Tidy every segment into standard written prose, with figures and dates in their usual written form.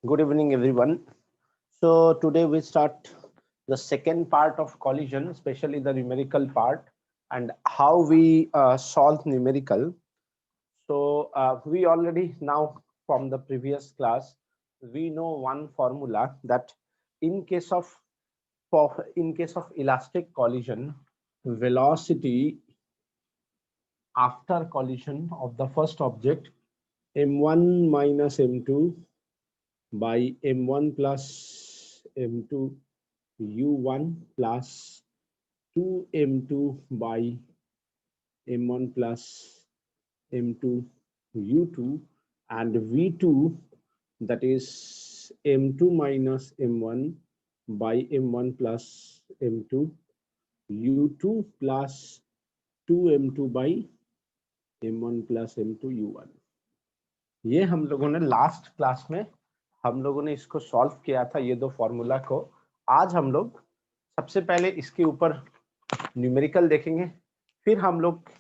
Good evening, everyone. So today we start the second part of collision, especially the numerical part and how we solve numerical. So we already now from the previous class, we know one formula that in case of elastic collision, velocity after collision of the first object m1 minus m2 by m1 plus m2 u1 plus 2m2 by m1 plus m2 u2 and v2, that is m2 minus m1 by m1 plus m2 u2 plus 2m2 by m1 plus m2 u1. ये हम लोगों ने last class में हम लोगों ने इसको solve किया था, ये दो फॉर्मूला को। आज हम लोग सबसे पहले इसके ऊपर न्यूमेरिकल देखेंगे, फिर हम लोग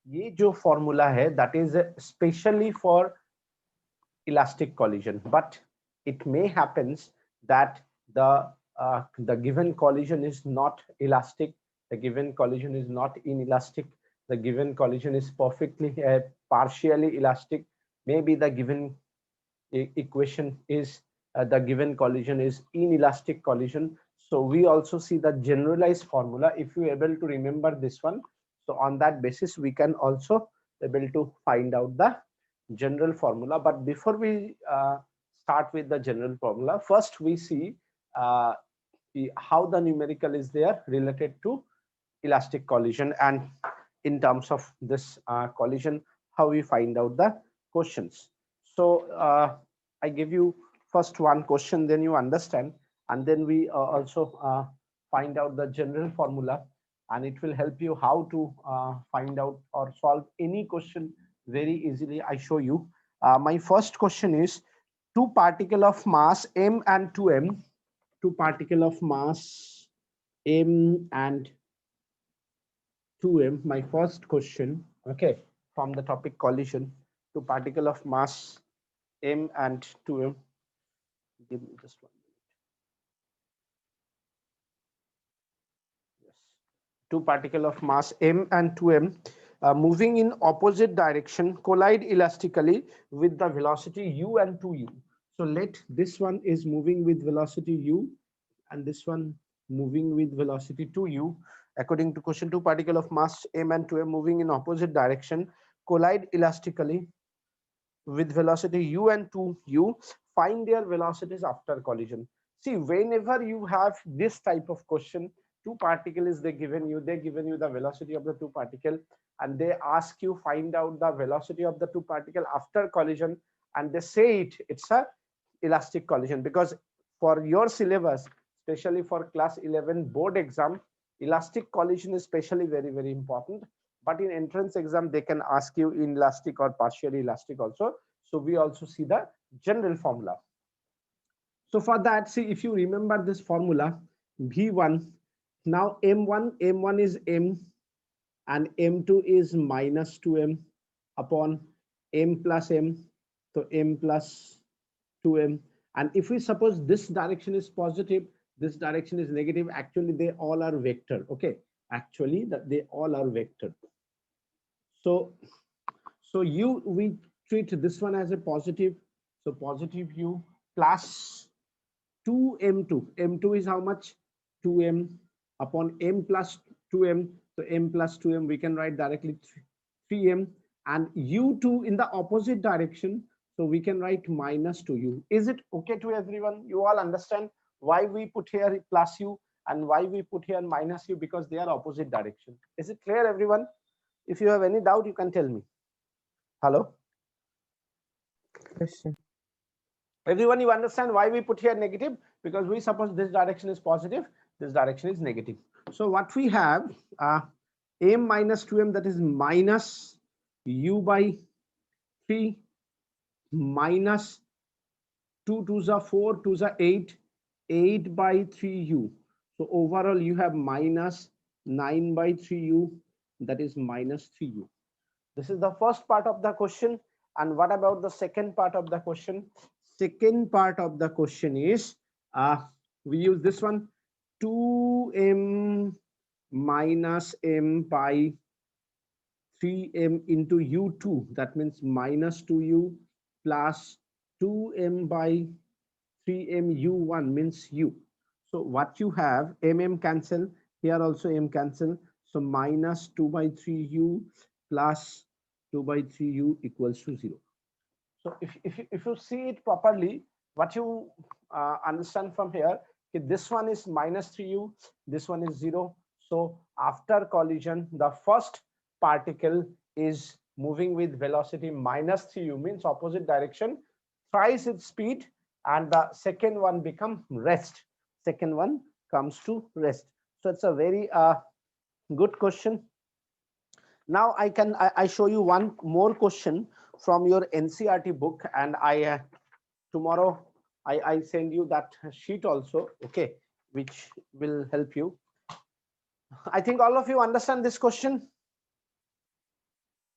ये जो फॉर्मूला है that is specially for elastic collision, but it may happens that the given collision is not elastic, the given collision is not inelastic, the given collision is perfectly partially elastic, maybe the given equation is the given collision is inelastic collision. So we also see the generalized formula. If you are able to remember this one, so on that basis we can also able to find out the general formula. But before we start with the general formula, first we see uh, how the numerical is there related to elastic collision, and in terms of this collision, how we find out the questions. So I give you first one question, then you understand, and then we also find out the general formula, and it will help you how to find out or solve any question very easily. I show you. My first question is two particle of mass m and 2m, two particle of mass m and 2m. My first question, okay, from the topic collision, two particle of mass m and 2m. Give me just 1 minute. Yes, two particle of mass m and 2m moving in opposite direction collide elastically with the velocity u and 2u. So let this one is moving with velocity u and this one moving with velocity 2u. According to question, two particle of mass m and 2m moving in opposite direction collide elastically with velocity u and 2u. Find their velocities after collision. See, whenever you have this type of question, two particles they given you, they given you the velocity of the two particle, and they ask you find out the velocity of the two particle after collision, and they say it's a elastic collision. Because for your syllabus, especially for class 11 board exam, elastic collision is especially very important. But in entrance exam they can ask you inelastic or partially elastic also. So we also see the general formula. So for that, see, if you remember this formula v1, now m1 is m and m2 is minus 2m upon m plus m, so m plus 2m. And if we suppose this direction is positive, this direction is negative, actually they all are vector. Okay, actually that they all are vector. So we treat this one as a positive, so positive u plus 2m2. m2 is how much? 2m upon m plus 2m. So m plus 2m we can write directly 3m, and u2 in the opposite direction, so we can write minus 2u. Is it okay to everyone? You all understand why we put here plus u and why we put here minus u? Because they are opposite direction. Is it clear, everyone? If you have any doubt, you can tell me. Hello? Yes, sir. Everyone, you understand why we put here negative? Because we suppose this direction is positive, this direction is negative. So what we have, m minus 2m, that is minus u by 3 minus 2 2s are 4, 2s are 8, 8 by 3u. So overall you have minus 9 by 3u, that is minus 3u. This is the first part of the question. And what about the second part of the question? second part of the question is, we use this one, 2m minus m by 3m into u2, that means minus 2u plus 2m by 3m u1 means u. So what you have, cancel, here also m cancel, so minus 2 by 3u plus 2 by 3u equals to 0. So if you see it properly, what you understand from here, this one is minus 3u, this one is 0. So after collision, the first particle is moving with velocity minus 3u, means opposite direction, thrice its speed, and the second one become rest. Second one comes to rest. So it's a very good question. Now I show you one more question from your NCERT book, and I tomorrow I send you that sheet also, okay, which will help you. I think all of you understand this question.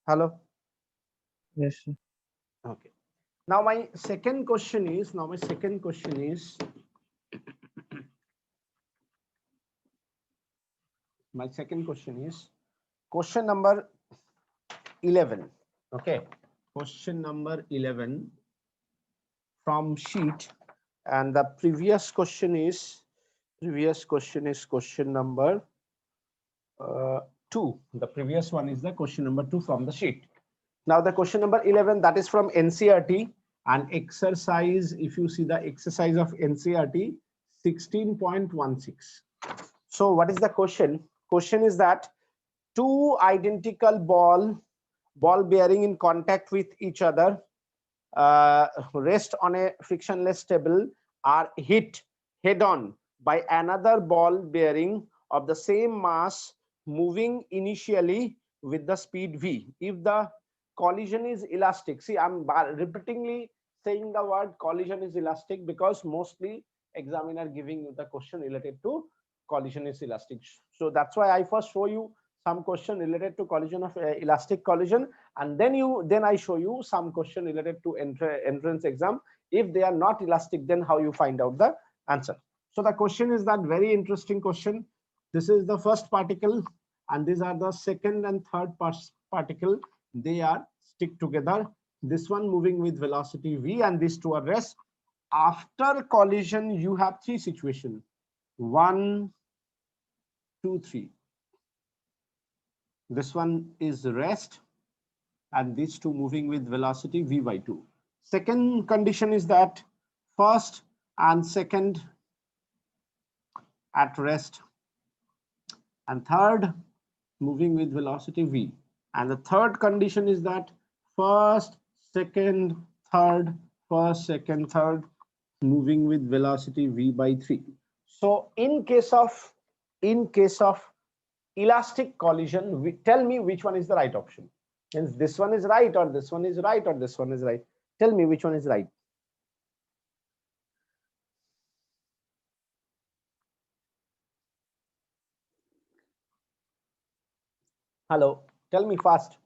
Hello. Yes, sir. Okay. Now my second question is, question number 11. Okay, question number 11 from sheet, and the previous question is question number 2. The previous one is the question number 2 from the sheet. Now the question number 11, that is from NCERT, and exercise, if you see the exercise of NCERT 16.16. So what is the question? Question is that two identical ball bearing in contact with each other, rest on a frictionless table, are hit head on by another ball bearing of the same mass moving initially with the speed v. If the collision is elastic, see, I'm repeatedly saying the word collision is elastic because mostly examiner giving you the question related to collision is elastic. So that's why I first show you some question related to collision of elastic collision, and then I show you some question related to entrance exam. If they are not elastic, then how you find out the answer. So the question is that very interesting question. This is the first particle, and these are the second and third particle. They are stick together. This one moving with velocity v, and these two are rest. After collision, you have three situations: 1, 2, 3. This one is rest, and these two moving with velocity v by 2. Second condition is that first and second at rest, and third moving with velocity v. And the third condition is that first, second, third, first, second, third moving with velocity v by 3. So in case of elastic collision, tell me which one is the right option. Means this one is right, or this one is right, or this one is right. Tell me which one is right. Hello, tell me fast.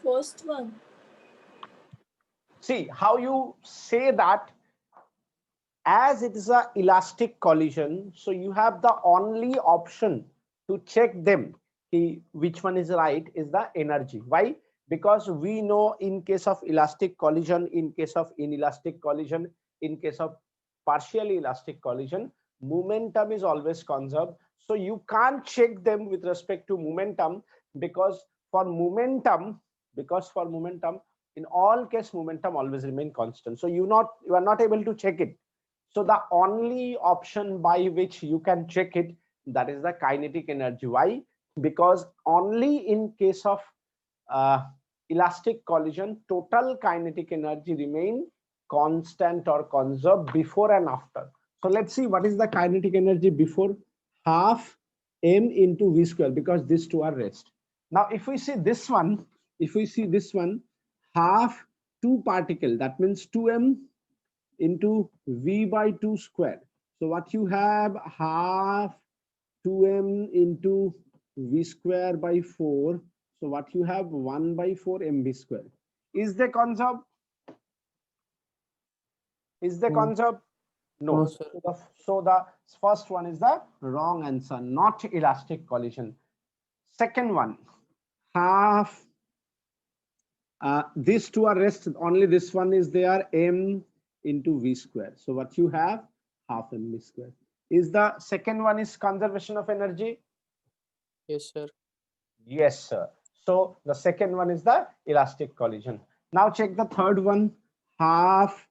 First one. See how you say that, as it is a elastic collision, so you have the only option to check them, which one is right, is the energy. Why? Because we know in case of elastic collision, in case of inelastic collision, in case of partially elastic collision, momentum is always conserved. So you can't check them with respect to momentum, because for momentum in all case momentum always remain constant. So you are not able to check it. So the only option by which you can check it, that is the kinetic energy. Why? Because only in case of elastic collision, total kinetic energy remain constant or conserved before and after. So let's see what is the kinetic energy before. Half m into v square, because these two are rest. Now if we see this one, half two particle, that means 2m into v by 2 square. So what you have, half 2m into v square by 4. So what you have 1 by 4 mv square. Is the conserved? Is the No. conserved? No. No, sir. So the first one is the wrong answer, not elastic collision. Second one, half. These two are rest, only this one is there, m into v square. So what you have, half mv square. Is the second one is conservation of energy? Yes, sir. Yes, sir. So the second one is the elastic collision. Now check the third one, half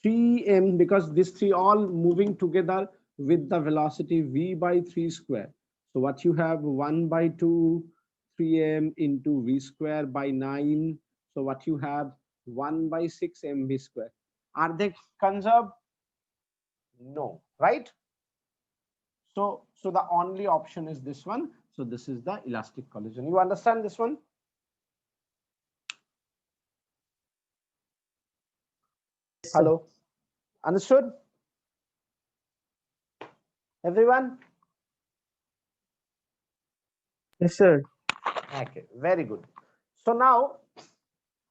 3m, because these three all moving together with the velocity v by 3 square. So what you have 1 by 2 3m into v square by 9. So what you have 1 by 6 mv square. Are they conserved? No, right? So the only option is this one. So this is the elastic collision. You understand this one? Yes, sir. Hello, understood? Everyone? Yes, sir. Okay, very good. So now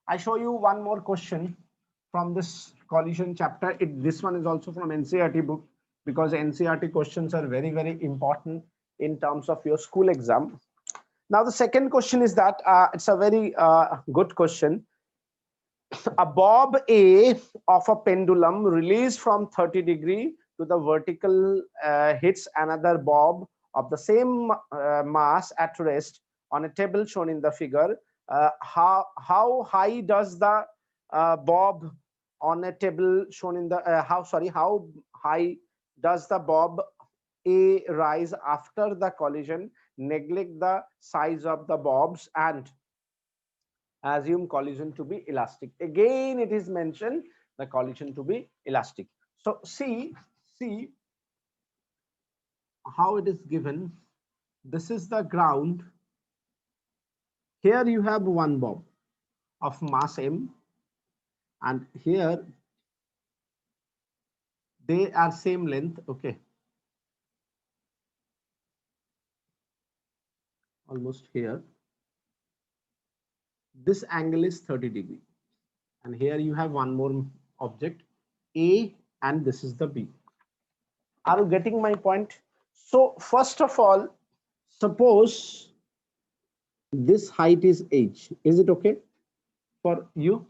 I show you one more question from this collision chapter. This one is also from NCERT book, because NCERT questions are very, very important in terms of your school exam. Now the second question is that it's a very good question. A bob A of a pendulum released from 30° to the vertical hits another bob of the same mass at rest on a table shown in the figure. How high does the bob on a table shown in the how high does the bob A rise after the collision? Neglect the size of the bobs and assume collision to be elastic. Again it is mentioned the collision to be elastic. So see how it is given. This is the ground. Here you have one bob of mass m, and here they are same length. Okay, almost here. This angle is 30°, and here you have one more object A, and this is the B. Are you getting my point? So first of all, suppose this height is h. Is it okay for you?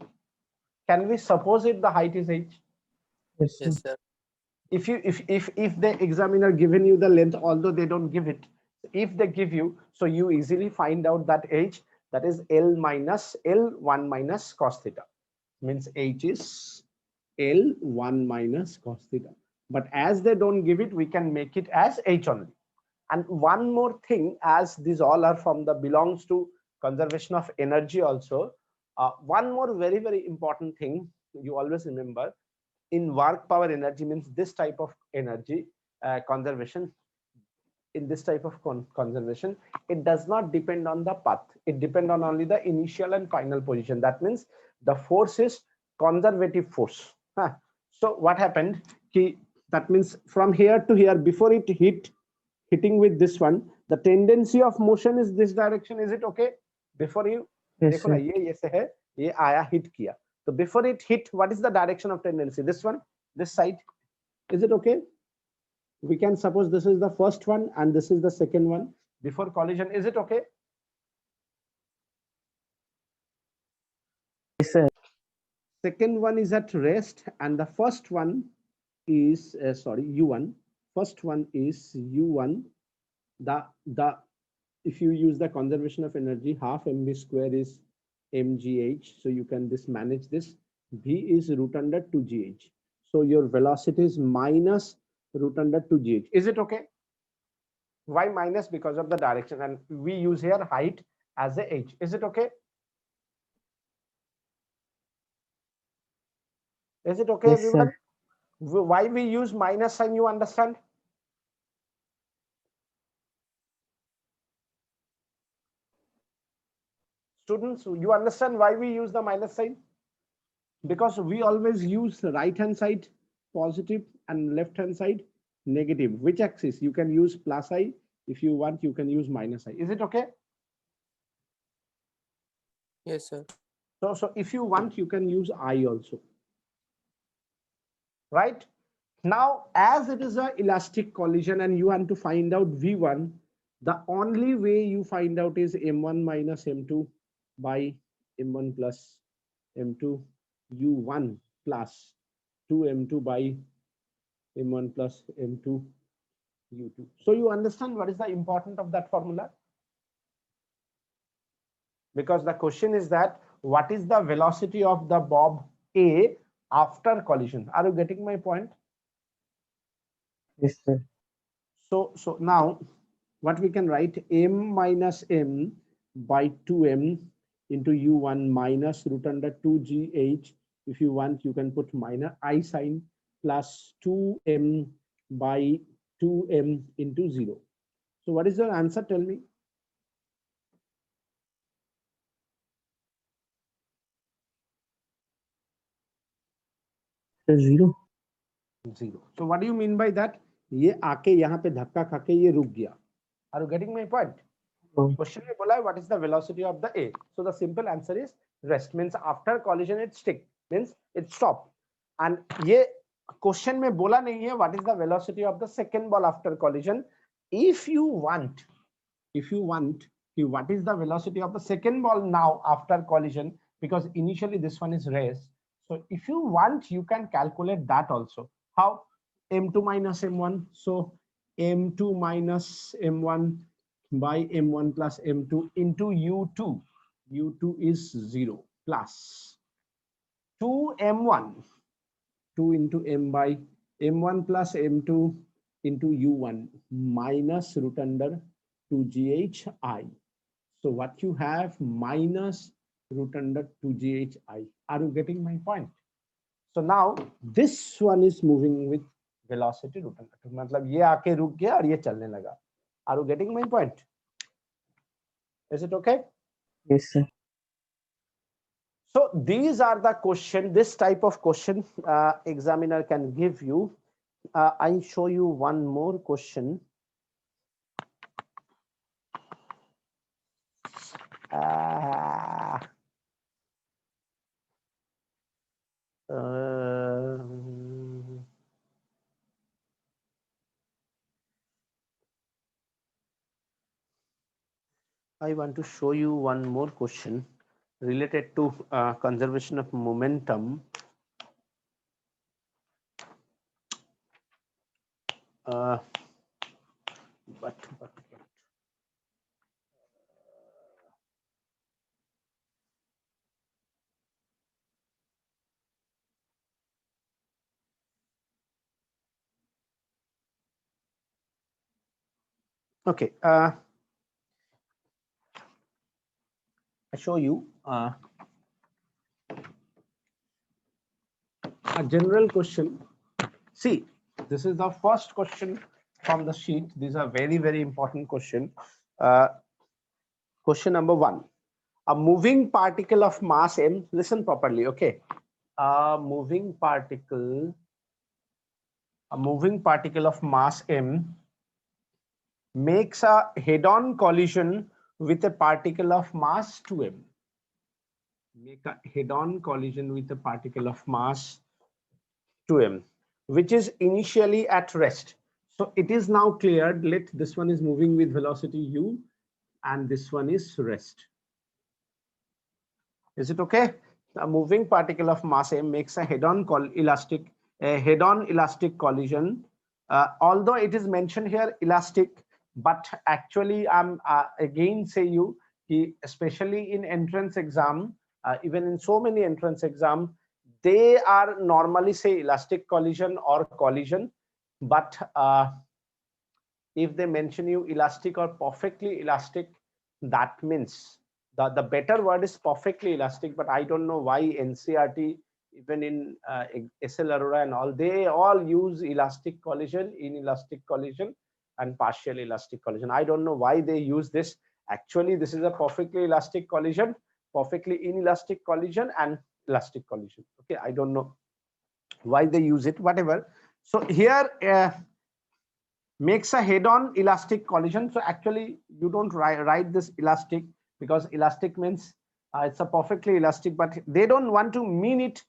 Can we suppose it the height is h? Yes, sir. Yes, sir. If the examiner given you the length, although they don't give it, if they give you, so you easily find out that h, that is L minus L1 minus cos theta, means h is L1 minus cos theta. But as they don't give it, we can make it as h only. And one more thing, as these all are from the belongs to conservation of energy also, one more very, very important thing you always remember, in work power energy, means this type of energy conservation, in this type of conservation, it does not depend on the path. It depends on only the initial and final position. That means the force is conservative force. So what happened, that means from here to here, before it hitting with this one, the tendency of motion is this direction. Is it okay? Before you Yes, देखो ना, sir. ये ऐसे है, ये आया hit किया, so before it hit, what is the direction of tendency? This one, this side. Is it okay? We can suppose this is the first one and this is the second one before collision. Is it okay? Yes, sir. Second one is at rest, and the first one is u1. First one is u1. The if you use the conservation of energy, half mv square is mgh, so you can manage this. V is root under 2gh, so your velocity is minus root under 2gh. Is it okay? Why minus? Because of the direction, and we use here height as a h. Is it okay? Is it okay, Yes, everyone? sir. Why we use minus sign, you understand? Students, you understand why we use the minus sign? Because we always use the right hand side positive and left hand side negative. Which axis? You can use plus I, If you want, you can use minus I. Is it okay? Yes, sir. So if you want, you can use I also. Right? Now, as it is an elastic collision and you want to find out V1, the only way you find out is M1 minus M2 by M1 plus M2 U1 plus 2M2 by M1 plus M2 U2. So you understand what is the importance of that formula? Because the question is that what is the velocity of the bob A after collision? Are you getting my point? Yes, sir. So now what we can write, M minus M by 2M into U1 minus root under 2GH. If you want, you can put minus I sign plus 2M by 2M into 0. So what is your answer? Tell me. Sir, 0. 0. So what do you mean by that? ये आके यहाँ पे धक्का खाके ये रुक गया. Are you getting my point? Question में बोला है what is the velocity of the A? So the simple answer is rest, means after collision it stick, means it stop. And ये question में बोला नहीं है what is the velocity of the second ball after collision. If you want what is the velocity of the second ball now after collision, because initially this one is rest. So if you want, you can calculate that also. How? M2 minus M1. So M2 minus M1 by M1 plus M2 into U2. U2 is 0 plus 2M1, 2 into M by M1 plus M2 into U1 minus root under 2GHI. So what you have, minus root under 2GHI. Are you getting my point? So now this one is moving with velocity root under 2. मतलब ये आके रुक गया और ये चलने लगा. Are you getting my point? Is it okay? Yes, sir. So these are the question, this type of question examiner can give you. I show you one more question. I want to show you one more question related to conservation of momentum. But okay, I show you a general question. See, this is the first question from the sheet. These are very, very important question. Question number 1. A moving particle of mass m, listen properly, okay? A moving particle of mass m makes a head-on collision with a particle of mass 2m. Make a head-on collision with a particle of mass 2m, which is initially at rest. So it is now cleared. Let this one is moving with velocity u and this one is rest. Is it okay? A moving particle of mass m makes a head-on elastic collision. Although it is mentioned here elastic, but actually I'm again say you, especially in entrance exam, even in so many entrance exam, they are normally say elastic collision or collision, but if they mention you elastic or perfectly elastic, that means the better word is perfectly elastic. But I don't know why NCERT, even in SL Arora and all, they all use elastic collision, inelastic collision and partial elastic collision. I don't know why they use this. Actually this is a perfectly elastic collision, perfectly inelastic collision and elastic collision. Okay, I don't know why they use it, whatever. So here makes a head-on elastic collision. So actually you don't write this elastic, because elastic means it's a perfectly elastic, but they don't want to mean it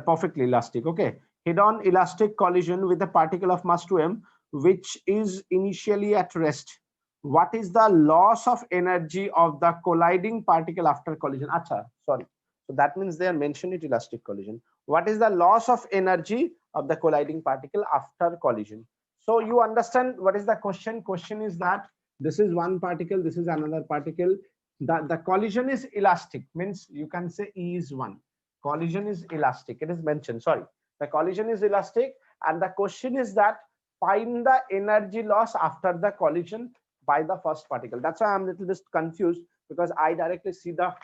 perfectly elastic. Okay, head-on elastic collision with a particle of mass 2m which is initially at rest. What is the loss of energy of the colliding particle after collision? Acha, sorry. So that means they are mentioned it elastic collision. What is the loss of energy of the colliding particle after collision? So you understand what is the question? Question is that this is one particle, this is another particle. The collision is elastic, means you can say E is 1. Collision is elastic. It is mentioned, sorry. The collision is elastic, and the question is that find the energy loss after the collision by the first particle. That's why I'm a little bit confused, because I directly see the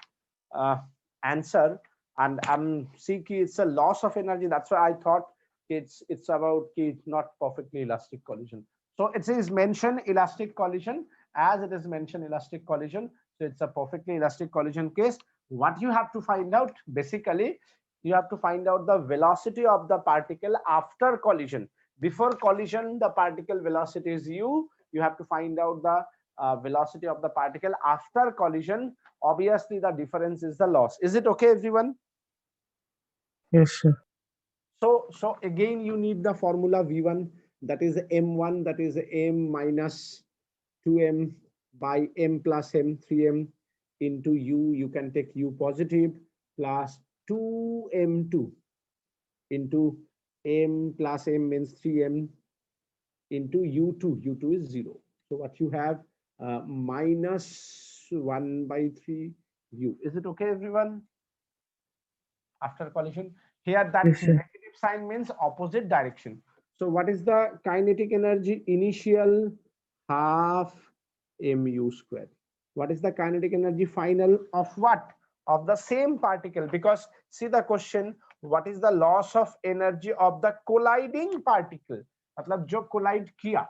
answer and I'm seeing it's a loss of energy. That's why I thought it's about not perfectly elastic collision. So it is mentioned elastic collision, as it is mentioned elastic collision. So it's a perfectly elastic collision case. What you have to find out, basically you have to find out the velocity of the particle after collision. Before collision the particle velocity is u. You have to find out the velocity of the particle after collision. Obviously the difference is the loss. Is it okay, everyone? Yes, sir. So again you need the formula v1, that is m1, that is m minus 2m by m plus m 3m into u. You can take u positive plus 2m2 into m plus m means 3m into u2. U2 is 0. So what you have, minus 1 by 3 u. Is it okay, everyone? After collision, here that Yes, sir. negative sign means opposite direction. So what is the kinetic energy initial? Half mu square. What is the kinetic energy final of what? Of the same particle. Because see the question, what is the loss of energy of the colliding particle? मतलब जो collide किया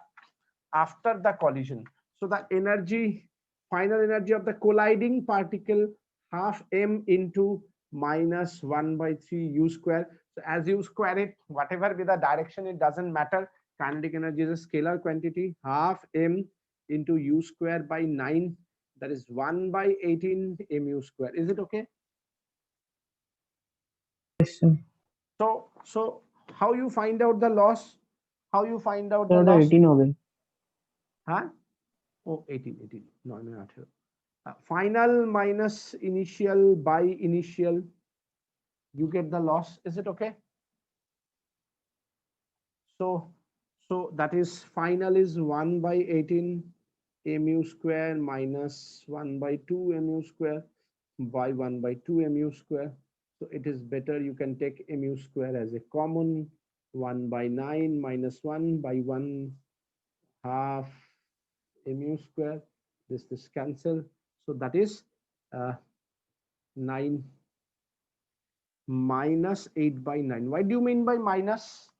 after the collision. So the energy, final energy of the colliding particle, half m into minus 1 by 3 u square. So as you square it, whatever be the direction, it doesn't matter. Kinetic energy is a scalar quantity. Half m into u square by 9, that is 1 by 18 mu square. Is it okay? Yes, sir. So how you find out the loss? How you find out the Sir, the loss? 18 हो गई. Huh? Oh, 18. No, no, not here. Final minus initial by initial, you get the loss. Is it okay? So that is final is 1 by 18 mu square minus 1 by 2 mu square by 1 by 2 mu square. So it is better you can take mu square as a common. 1 by 9 minus 1 by 1 half mu square. This cancel. So that is 9 minus 8 by 9. Why do you mean by minus?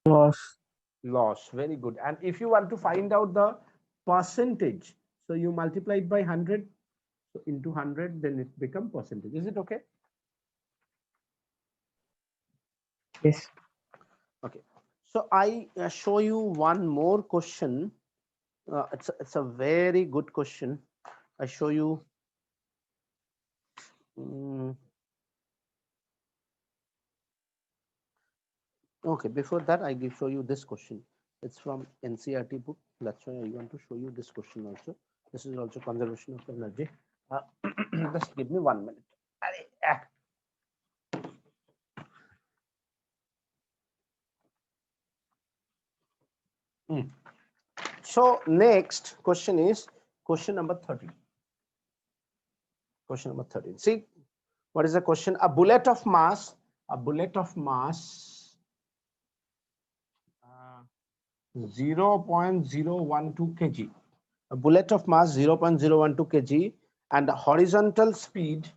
Loss. Loss. Very good. And if you want to find out the percentage, so you multiply it by 100, so into 100, then it becomes percentage. Is it okay? Yes. Okay. So I show you one more question. It's a very good question. I show you. Okay, before that, I show you this question. It's from NCERT book. That's why I want to show you this question also. This is also conservation of energy. Just give me 1 minute. So next question is question number 13. Question number 13. See, what is the question? A bullet of mass 0.012 kg. A bullet of mass 0.012 kg and horizontal speed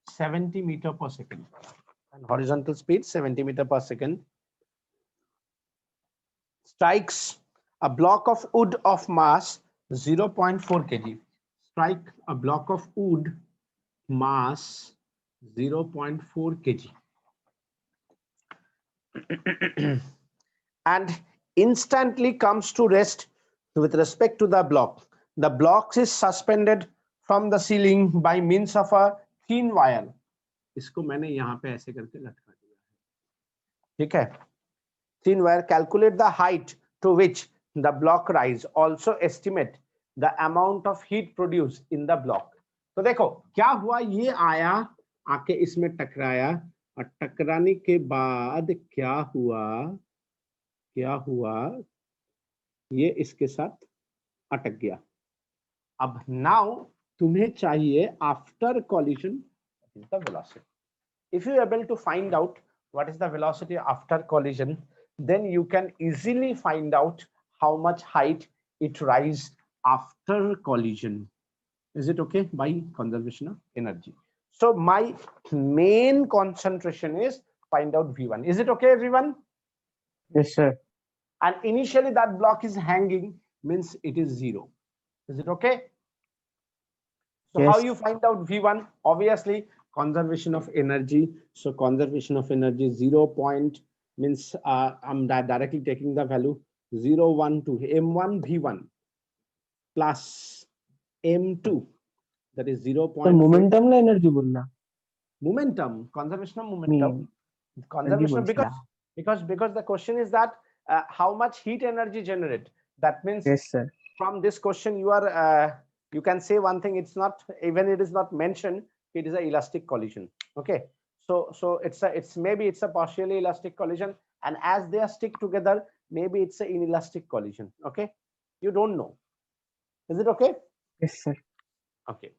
70 meter per second. And horizontal speed 70 meter per second strikes a block of wood of mass 0.4 kg. Strike a block of wood mass 0.4 kg. and instantly comes to rest with respect to the block. The block is suspended from the ceiling by means of a thin wire. इसको मैंने यहाँ पे ऐसे करके लटका दिया, ठीक है. Thin wire. Calculate the height to which the block rise. Also estimate the amount of heat produced in the block. तो देखो क्या हुआ, ये आया आके इसमें टकराया और टकराने के बाद क्या हुआ, ये इसके साथ अटक गया. अब नाउ तुम्हें चाहिए after collision the velocity. If you are able to find out what is the velocity after collision, then you can easily find out how much height it rise after collision. Is it okay? By conservation of energy. So my main concentration is find out V1. Is it okay, everyone? Yes, sir. And initially that block is hanging, means it is 0. Is it okay? So Yes. how you find out V1? Obviously conservation of energy. So conservation of energy 0 point means I'm directly taking the value 0, 1, 2, M1 V1 plus M2, that is 0. तो momentum ना energy बोलना. Momentum, conservation of momentum. Conservation of, because the question is that how much heat energy generate. That means Yes, sir. from this question you are you can say one thing, it's not, even it is not mentioned, it is a elastic collision. Okay, so it's maybe it's a partially elastic collision, and as they are stick together, maybe it's an inelastic collision. Okay, you don't know. Is it okay? Yes, sir. Okay,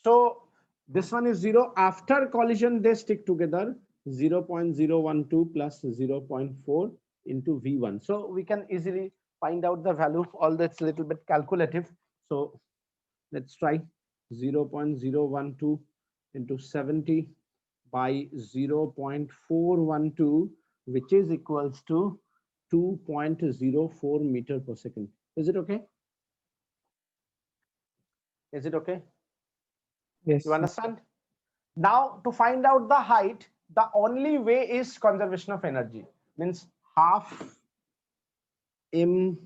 so this one is 0. After collision they stick together, 0.012 plus 0.4 into V1. So we can easily find out the value, although it's a little bit calculative. So let's try 0.012 into 70 by 0.412, which is equals to 2.04 meter per second. Is it okay? Is it okay? Yes. You understand? Now to find out the height, the only way is conservation of energy, means half m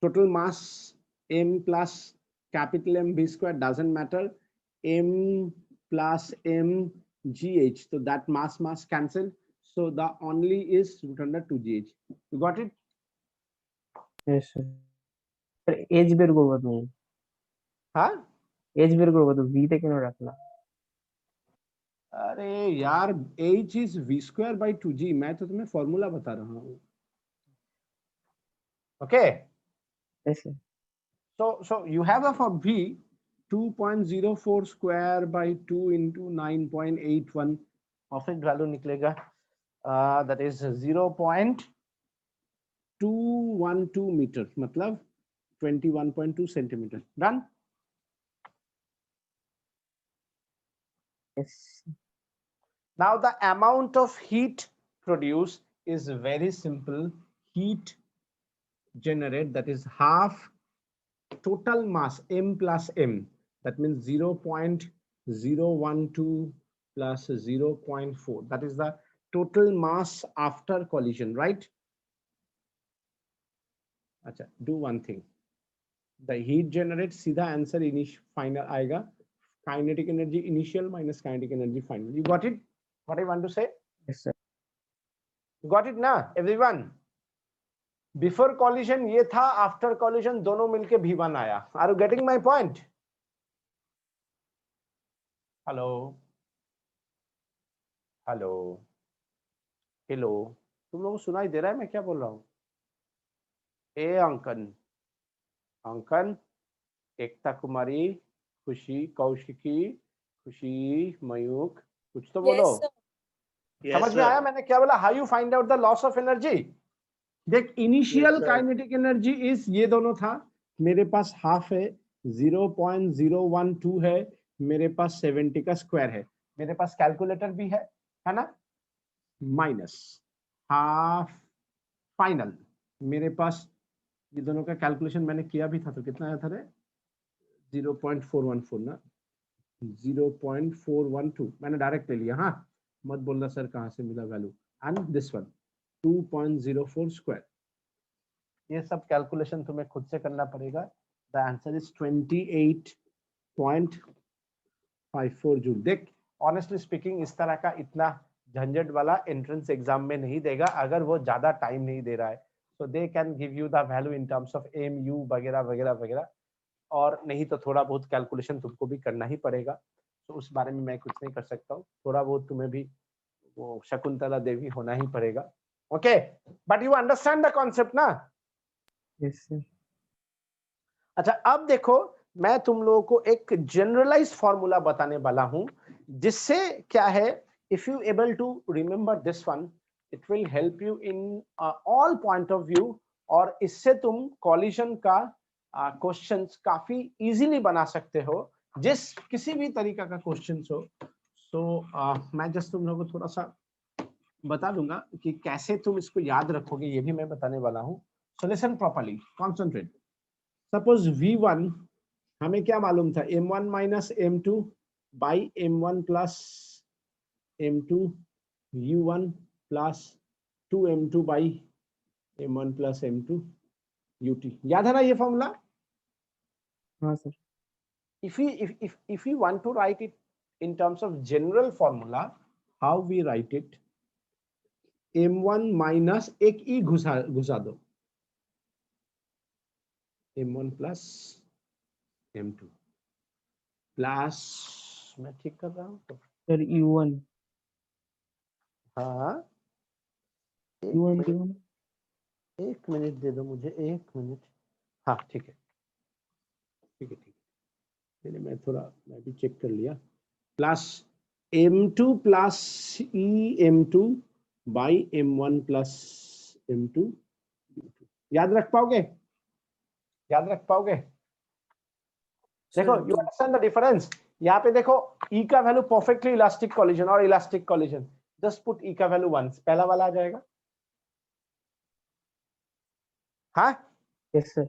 total mass, m plus capital M V square, doesn't matter, m plus m gh, so that mass cancel, so the only is root under 2gh. You got it? Yes, sir. H बेर को बताऊँ. हाँ, H बेर को बताऊँ. V तक क्यों रखना? अरे यार h is v square by 2g, मैं तो तुम्हें फॉर्मूला बता रहा हूँ. Okay. Yes, sir. So you have a for V 2.04 square by 2 into 9.81, perfect value निकलेगा, that is 0.212 meter, मतलब 21.2 centimeter. Done. Yes. Now the amount of heat produced is very simple. Heat generate, that is half total mass m plus m, that means 0.012 plus 0.4, that is the total mass after collision, right? Acha, do one thing, the heat generated, सीधा answer initial final आएगा, kinetic energy initial minus kinetic energy final. You got it? What I want to say? Yes, sir. You got it ना everyone? Before collision ये था, after collision दोनों मिलके V1 आया. Are you getting my point? Hello hello hello, तुम लोगों को सुनाई दे रहा है मैं क्या बोल रहा हूँ? ए अंकन, अंकन, एकता कुमारी, खुशी, कौशिकी, खुशी, मयूक, कुछ तो बोलो. Yes, sir. समझ में आया मैंने क्या बोला? How you find out the loss of energy? देख, इनिशियल काइनेटिक एनर्जी इज ये दोनों था, मेरे पास हाफ है, 0.012 है, मेरे पास 70 का स्क्वायर है, मेरे पास कैलकुलेटर भी है ना, माइनस हाफ फाइनल, मेरे पास ये दोनों का कैलकुलेशन मैंने किया भी था, तो कितना आया था रे? 0.414 ना, 0.412 मैंने डायरेक्ट ले लिया. हाँ, मत बोलना सर कहाँ से मिला value. And this one 2.04 square. ये सब कैलकुलेशन तुम्हें खुद से करना पड़ेगा। The answer is 28.54 joule. देख, ऑनेस्टली स्पीकिंग इस तरह का इतना झंझट वाला एंट्रेंस एग्जाम में नहीं देगा अगर वो ज्यादा टाइम नहीं दे रहा है। So they can give you the value in terms of M U वगैरह वगैरह वगैरह, और नहीं तो थोड़ा बहुत कैलकुलेशन तुमको भी करना ही पड़ेगा। तो उस बारे में मैं कुछ नहीं कर सकता हूँ, थोड़ा बहुत तुम्हें भी वो शकुंतला देवी होना ही पड़ेगा। Okay, but you understand the concept ना? Yes sir. अच्छा, अब देखो, मैं तुम लोगों को एक जनरलाइज फॉर्मूला बताने वाला हूं, जिससे क्या है, if you able to remember this one, it will help you in all point of view, और इससे तुम कॉलिजन का क्वेश्चंस काफी इजीली बना सकते हो, जिस किसी भी तरीका का क्वेश्चन हो। सो मैं जस्ट तुम लोगों को थोड़ा सा बता दूंगा कि कैसे तुम इसको याद रखोगे, ये भी मैं बताने वाला हूँ। So listen properly, concentrate. Suppose V1 हमें क्या मालूम था, M1 minus M2 by M1 plus M2 U1 plus 2M2 by M1 plus M2 UT। याद है ना ये फॉर्मूला? हाँ sir. if we want to write it in terms of general formula, how we write it? M1 minus एक ई घुसा दो, M1 plus M2 plus, मैं ठीक कर रहा हूँ? सर U1 हाँ, U1 एक मिनट दे दो मुझे, एक मिनट। हाँ ठीक है, ठीक है, ठीक है, मैं भी चेक कर लिया। Plus M2 plus EM2 by M1 plus M2। याद रख पाओगे? याद रख पाओगे? देखो, यू अंडरस्टैंड द डिफरेंस? यहाँ पे देखो, E का वैल्यू परफेक्टली इलास्टिक कॉलिजन और elastic collision, just put E का वैल्यू 1, पहला वाला आ जाएगा। हाँ, यस सर।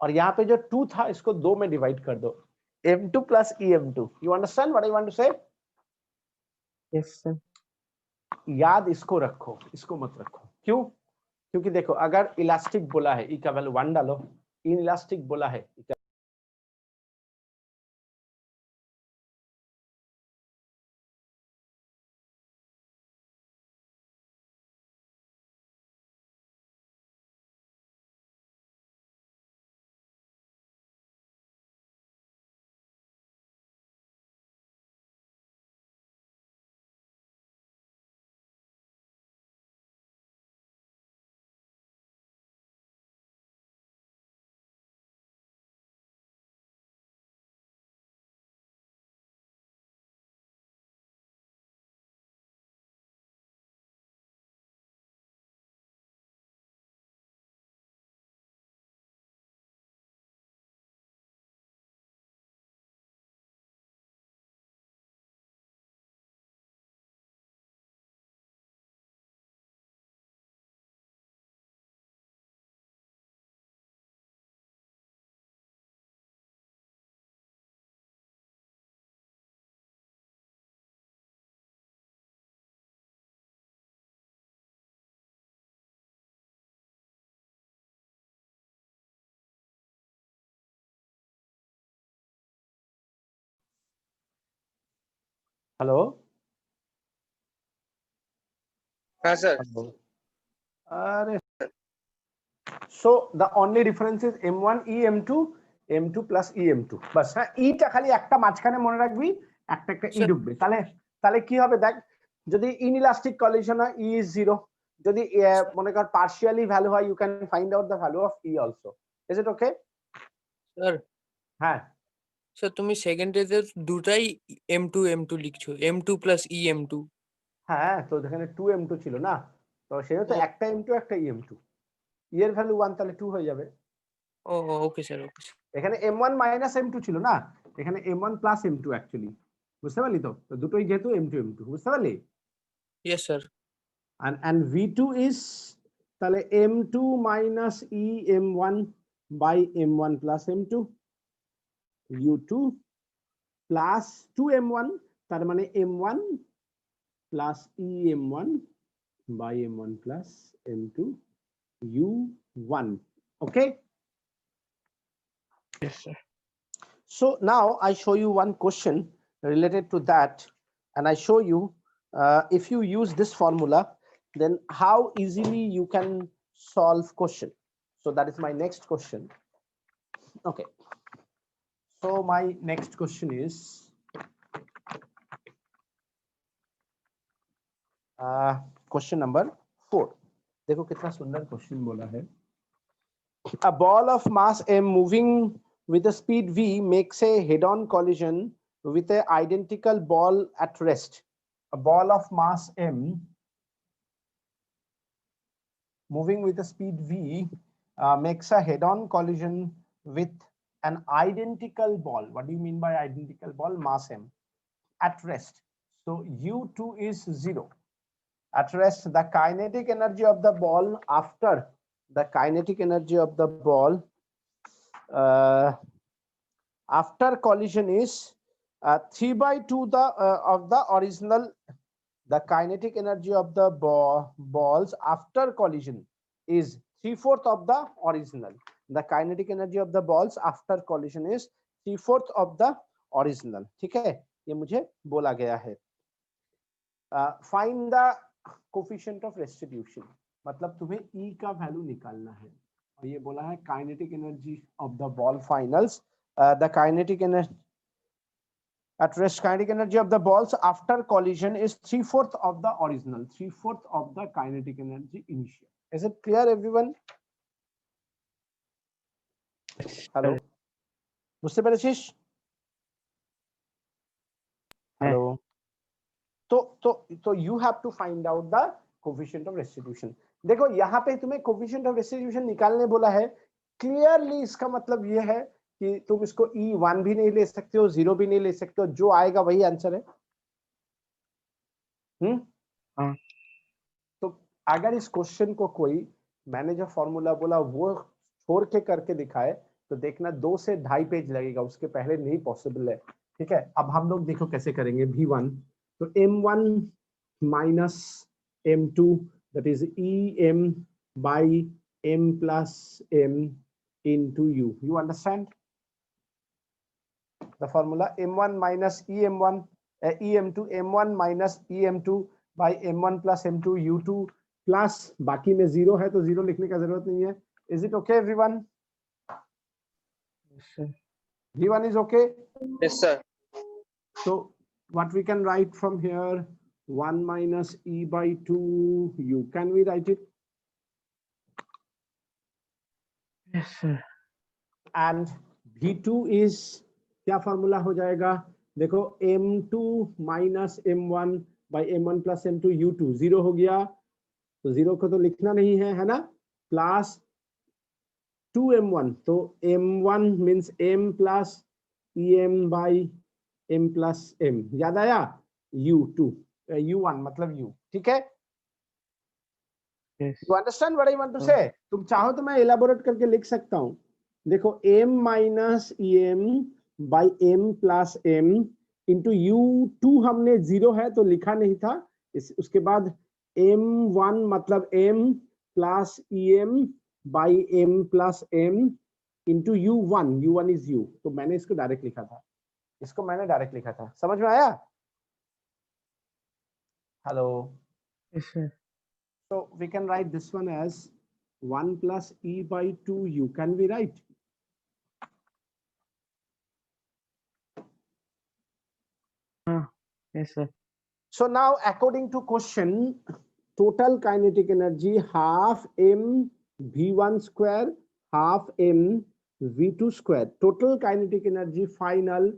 और यहाँ पे जो 2 था, इसको 2 में डिवाइड कर दो, M2 plus EM2। You understand what I want to say? Yes sir. याद इसको रखो, इसको मत रखो। क्यों? क्योंकि देखो, अगर इलास्टिक बोला है, E का वैल्यू 1 डालो, इन इलास्टिक बोला है, हेलो हाँ सर। हेलो, अरे, so the only difference is M1 EM2 M2 plus EM2, বাস। হ্যাঁ, ইটা খালি একটা মাঝখানে মনে রাখবি, একটা একটা ই ঢুকবে, তাহলে তাহলে কি হবে দেখ, যদি ইনইলাস্টিক কলিশন হয় E is 0, যদি মনে কর পার্শিয়ালি ভ্যালু হয়, you can find out the value of E also. Is it okay? Sir হ্যাঁ স্যার তুমি সেকেন্ডেতে দুটাই M2 লিখছো, M2 প্লাস EM2। হ্যাঁ, তো এখানে 2M2 ছিল না, তো সেহেতু একটা M2 একটা EM2, E এর ভ্যালু 1, তাহলে 2 হয়ে যাবে। ও ওকে স্যার, ওকে স্যার। এখানে M1 মাইনাস M2 ছিল না, এখানে M1 প্লাস M2 অ্যাকচুয়ালি, বুঝতে পারলি তো? তো দুটোই যেহেতু M2 M2, বুঝতে পারলি? Yes sir. and V2 is তাহলে M2 minus E M1 by M1 plus M2 U2 plus 2M1, তার মানে M1 plus E M1 by m1 plus m2 u1. Okay. Yes, sir. So now I show you one question related to that, and I show you if you use this formula, then how easily you can solve question. So that is my next question. Okay. So my next question is question number 4. देखो कितना सुंदर question बोला है. A ball of mass m moving with a speed v makes a head-on collision with a identical ball at rest. A ball of mass m moving with a speed v makes a head-on collision with an identical ball. What do you mean by identical ball? Mass m at rest. So u2 is 0. At rest, the kinetic energy of the ball after the kinetic energy of the ball after collision is 3/2 of the original. The kinetic energy of the balls after collision is 3/4 of the original. The kinetic energy of the balls after collision is 3/4 of the original. ठीक है, ये मुझे बोला गया है. Find the coefficient of restitution. मतलब तुम्हें E का वैल्यू निकालना है, और ये बोला है kinetic energy of the ball finals. The kinetic energy at rest, kinetic energy of the balls after collision is 3/4 of the original, 3/4 of the kinetic energy initial. Is it clear, everyone? Hello, मुझसे पहले शीश. Hello. तो you have to find out the coefficient of restitution. देखो यहाँ पे तुम्हें coefficient of restitution निकालने बोला है. क्लियरली इसका मतलब ये है कि तुम इसको E1 भी नहीं ले सकते हो, 0 भी नहीं ले सकते हो, जो आएगा वही आंसर है. हाँ. तो अगर इस क्वेश्चन को कोई मैंने जो फॉर्मूला बोला वो छोड़ के करके दिखाए तो देखना 2 से 2.5 पेज लगेगा, उसके पहले नहीं पॉसिबल है. ठीक है, अब हम लोग देखो कैसे करेंगे. V1 तो m1 minus m2 that is em by m plus m into u. You understand the formula? m1 minus em1 em2 m1 minus em2 by m1 plus m2 u2 plus बाकी में 0 है तो 0 लिखने का जरूरत नहीं है. Is it okay, everyone? Yes, sir. V1 is okay. Yes, sir. So what we can write from here, 1 minus e by 2 u. Can we write it? Yes, sir. And V2 is क्या formula हो जाएगा? देखो m2 minus m1 by m1 plus m2 u2. 0 हो गया तो 0 को तो लिखना नहीं है, है ना? प्लस 2m1, तो m1 means m plus em by m plus m. याद आया? u2 u1 मतलब u. ठीक है? Yes. You understand what I want to say? तुम चाहो तो मैं elaborate करके लिख सकता हूँ. देखो m minus em by m plus m into u2 हमने 0 है तो लिखा नहीं था. उसके बाद m1 मतलब m plus em by m plus m into u1. u1 is u. तो मैंने इसको डायरेक्ट लिखा था. इसको मैंने डायरेक्ट लिखा था. समझ में आया? Hello. Yes, sir. So we can write this one as 1 plus e by 2u. Can we write? Yes, sir. So now according to question, total kinetic energy half m v1 square half m v2 square. Total kinetic energy final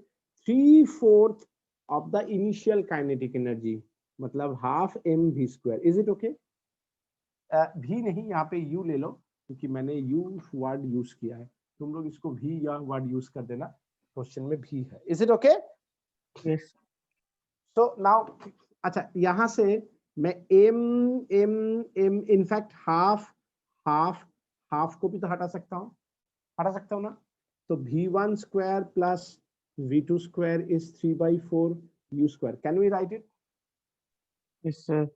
3/4 of the initial kinetic energy. मतलब half m v square. Is it okay? भी नहीं, यहाँ पे u ले लो क्योंकि मैंने u word use किया है. तुम लोग इसको भी या वर्ड यूज कर देना, क्वेश्चन में भी है. Is it okay? Yes. So now अच्छा, यहाँ से मैं m इनफैक्ट हाफ को भी तो हटा सकता हूँ ना. तो v1 square plus v2 square is 3/4 u square. Can we write it? Yes, sir.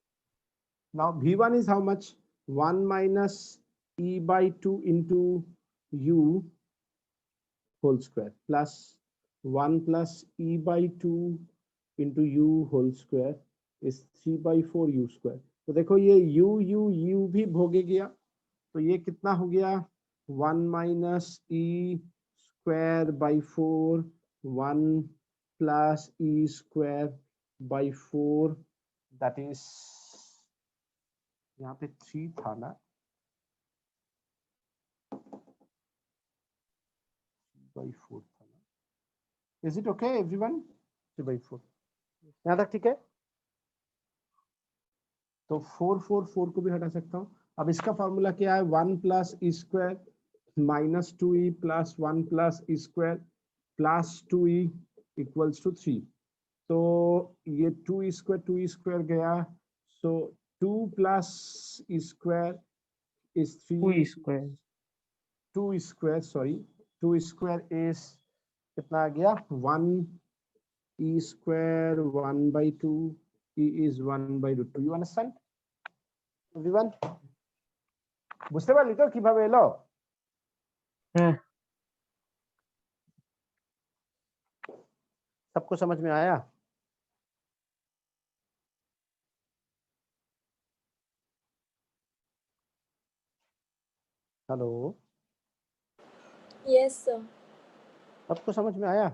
Now V1 is how much? 1 minus E by 2 into U whole square plus 1 plus E by 2 into U whole square is 3 by 4 U square. तो देखो ये U भी भोगे गया, तो ये कितना हो गया? 1 minus E square by 4, 1 plus E square by 4, that is, यहाँ पे 3 था ना, by 4 था ना. Is it okay everyone? 3 by 4 यहाँ तक ठीक है? तो 4 को भी हटा सकता हूँ. अब इसका फॉर्मूला क्या है? 1 plus E square minus 2e plus 1 plus E square plus 2e equals to 3. तो ये 2e स्क्वायर गया, so 2 plus E square is 2 3. Square 2 square sorry 2 square is कितना आ गया? 1 e square 1 by 2, e is 1 by root 2. You understand everyone? বুঝতে পারলি তো কিভাবে এলো? হ্যাঁ सबको समझ में आया? Hello, Yes, sir. सबको समझ में आया?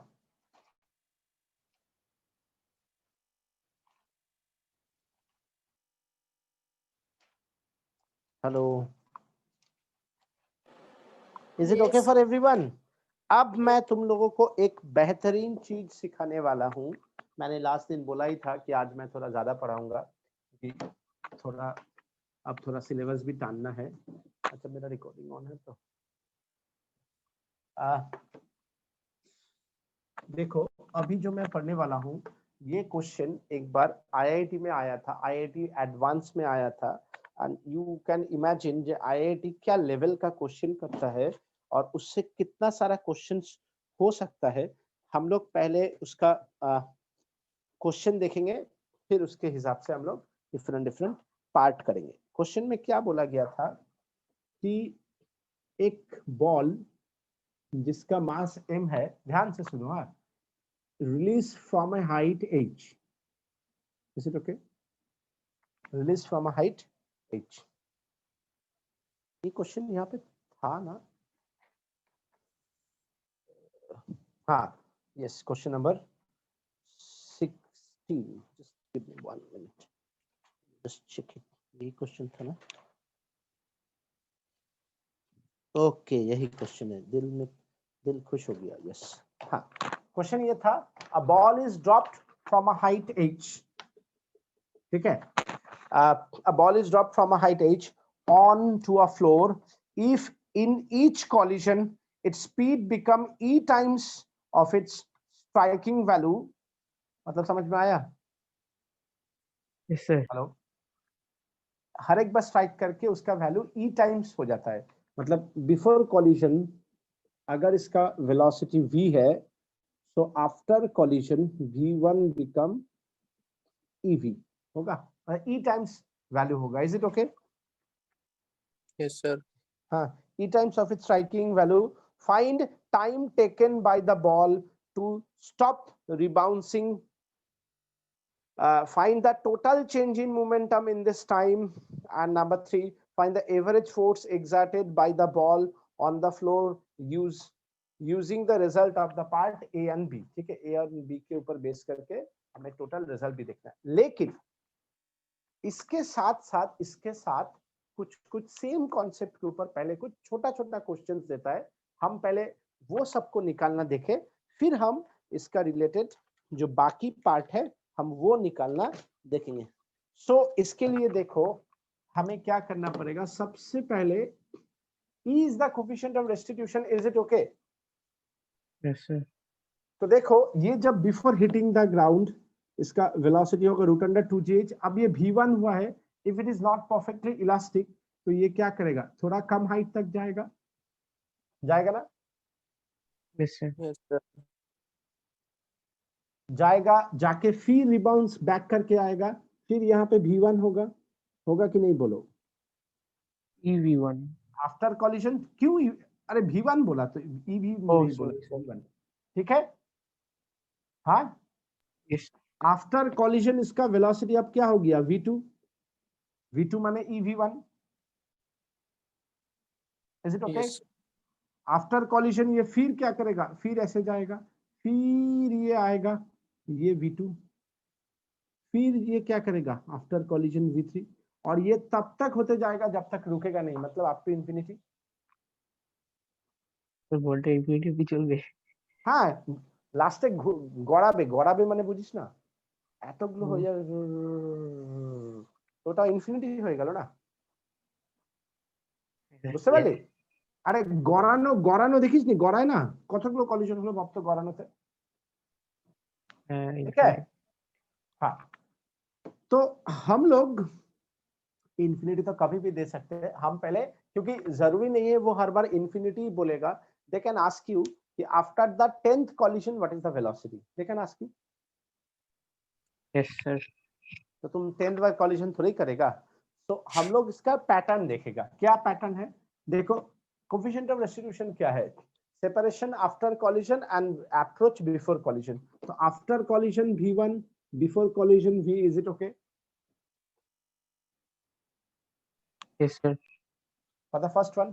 Hello, is it okay Yes. For everyone? अब मैं तुम लोगों को एक बेहतरीन चीज सिखाने वाला हूँ. मैंने लास्ट दिन बोला ही था कि आज मैं थोड़ा ज्यादा पढ़ाऊंगा, क्योंकि थोड़ा अब थोड़ा सिलेबस भी टानना है. अच्छा मेरा रिकॉर्डिंग ऑन है तो देखो अभी जो मैं पढ़ने वाला हूँ, ये क्वेश्चन एक बार आईआईटी में आया था, आईआईटी एडवांस में आया था. एंड यू कैन इमेजिन जो आईआईटी क्या लेवल का क्वेश्चन करता है और उससे कितना सारा क्वेश्चंस हो सकता है. हम लोग पहले उसका क्वेश्चन देखेंगे, फिर उसके हिसाब से हम लोग डिफरेंट पार्ट करेंगे. क्वेश्चन में क्या बोला गया था कि एक बॉल जिसका मास m है, ध्यान से सुनो, हाँ, release from a height h. Is it okay? Release from a height h. ये क्वेश्चन यहाँ पे था ना? हाँ, yes, question number 16. Just give me 1 minute, just check it. ये क्वेश्चन था ना? ओके, यही क्वेश्चन है. दिल खुश हो गया. यस, हाँ, क्वेश्चन ये था, a ball is dropped from a height h. ठीक है? A ball is dropped from a height h onto a floor. If in each collision its speed become e times of its striking value. मतलब समझ में आया? Yes sir hello, हर एक बार strike करके उसका value e times हो जाता है. मतलब बिफोर कॉलिजन अगर इसका वेलोसिटी v है, तो after collision v1 become ev होगा, e टाइम्स वैल्यू होगा. Is it okay? Yes, sir. E times of its striking value. Find time taken by the ball to stop rebouncing. Find the total change in momentum in this time. And number 3, find the average force exerted by the ball on the floor using the result of the part A and B. ठीक है, A और B के ऊपर base करके हमें total result भी देखना है. लेकिन इसके साथ कुछ सेम कॉन्सेप्ट के ऊपर पहले कुछ छोटा क्वेश्चंस देता है. हम पहले वो सबको निकालना देखें, फिर हम इसका रिलेटेड जो बाकी पार्ट है हम वो निकालना देखेंगे. सो इसके लिए देखो हमें क्या करना पड़ेगा. सबसे पहले E is the coefficient of restitution. Is it okay? Yes sir तो देखो ये जब बिफोर हिटिंग द ग्राउंड इसका वेलोसिटी होगा √2gh. अब ये v1 हुआ है. If it is not perfectly elastic तो ये क्या करेगा? थोड़ा कम हाइट तक जाएगा ना? Yes sir Yes, sir. जाएगा, जाके फिर रिबाउंस बैक करके आएगा, फिर यहाँ पे v1 होगा, होगा कि नहीं बोलो? EV1. आफ्टर कॉलिजन क्यों अरे V1 बोला तो EV Oh, नहीं बोला, sorry, sorry. V1 ठीक है। हाँ, Yes. आफ्टर कॉलिजन इसका वेलोसिटी अब क्या हो गया V2, V2 माने EV1, is it okay? yes, after collision ये फिर क्या करेगा, फिर ऐसे जाएगा, फिर ये आएगा, ये V2, फिर ये क्या करेगा आफ्टर कॉलिजन V3, और ये तब तक होते जाएगा जब तक रुकेगा नहीं, मतलब अप टू इंफिनिटी। তো বলটা ইনফিনিটি অব্দি চলবে। হ্যাঁ, লাস্টে গড়াবে, গড়াবে মানে বুঝিস না, এতগুলো হয়ে যাবে, ওটা ইনফিনিটি হয়ে গেল না, বুঝতে পারলি? আরে গড়ানো গড়ানো দেখিস নি, গড়ায় না, কতগুলো কলিশন হলো ভাবতো গড়ানোতে, হ্যাঁ, ठीक है? हाँ, तो हम लोग इन्फिनिटी तो कभी भी दे सकते हैं हम पहले, क्योंकि जरूरी नहीं है वो हर बार इन्फिनिटी बोलेगा। दे कैन आस्क यू कि after the 10th collision what is the velocity, they can ask you. Yes sir. तो तुम 10th बार कॉलिजन थोड़ी करेगा, तो हम लोग इसका पैटर्न देखेगा। क्या पैटर्न है देखो, कोफिशिएंट ऑफ रेस्टिट्यूशन क्या है, separation after collision and approach before collision. तो after collision V1, before collision V, is it okay? Yes sir. For the first one,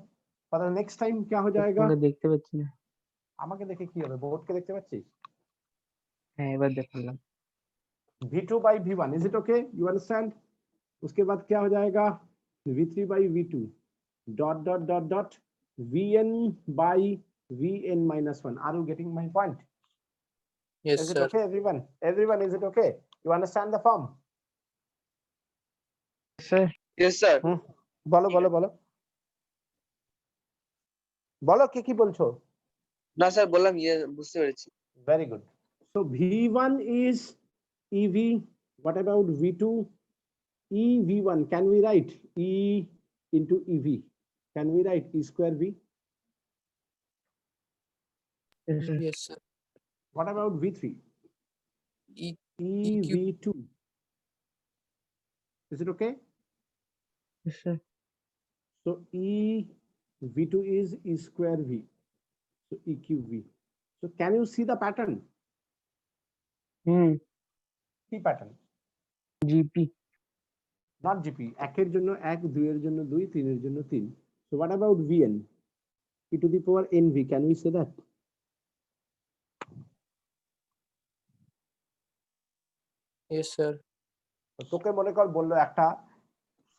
for the next time क्या हो जाएगा? তোমাকে দেখতে পাচ্ছি না। আমাকে দেখে কি হবে, বোর্ডকে দেখতে পাচ্ছিস? হ্যাঁ, এবার দেখলাম। V2 by V1, is it okay? You understand? उसके बाद क्या हो जाएगा, V3 by V2 dot dot dot dot Vn by Vn minus 1. Are you getting my point? yes, Is it sir. okay, everyone? Everyone, is it okay? You understand the form? Sir. yes sir বলো বলো বলো বলো কি বলছো? না sir বললাম ইয়ে বুঝতে পেরেছি Very good. So V1 is EV. What about V2? EV1. Can we write E into EV? Can we write E square V? Yes, sir. What about V3? E- EV2. Is it okay? Yes, sir. So EV2 is E square V. So EQV. So can you see the pattern? কি pattern? GP. Not GP. একের জন্য এক, দুইয়ের জন্য দুই, তিনের জন্য তিন. So what about Vn? E to the power NV. Can we say that? yes, sir. তোকে মনে কর বললো একটা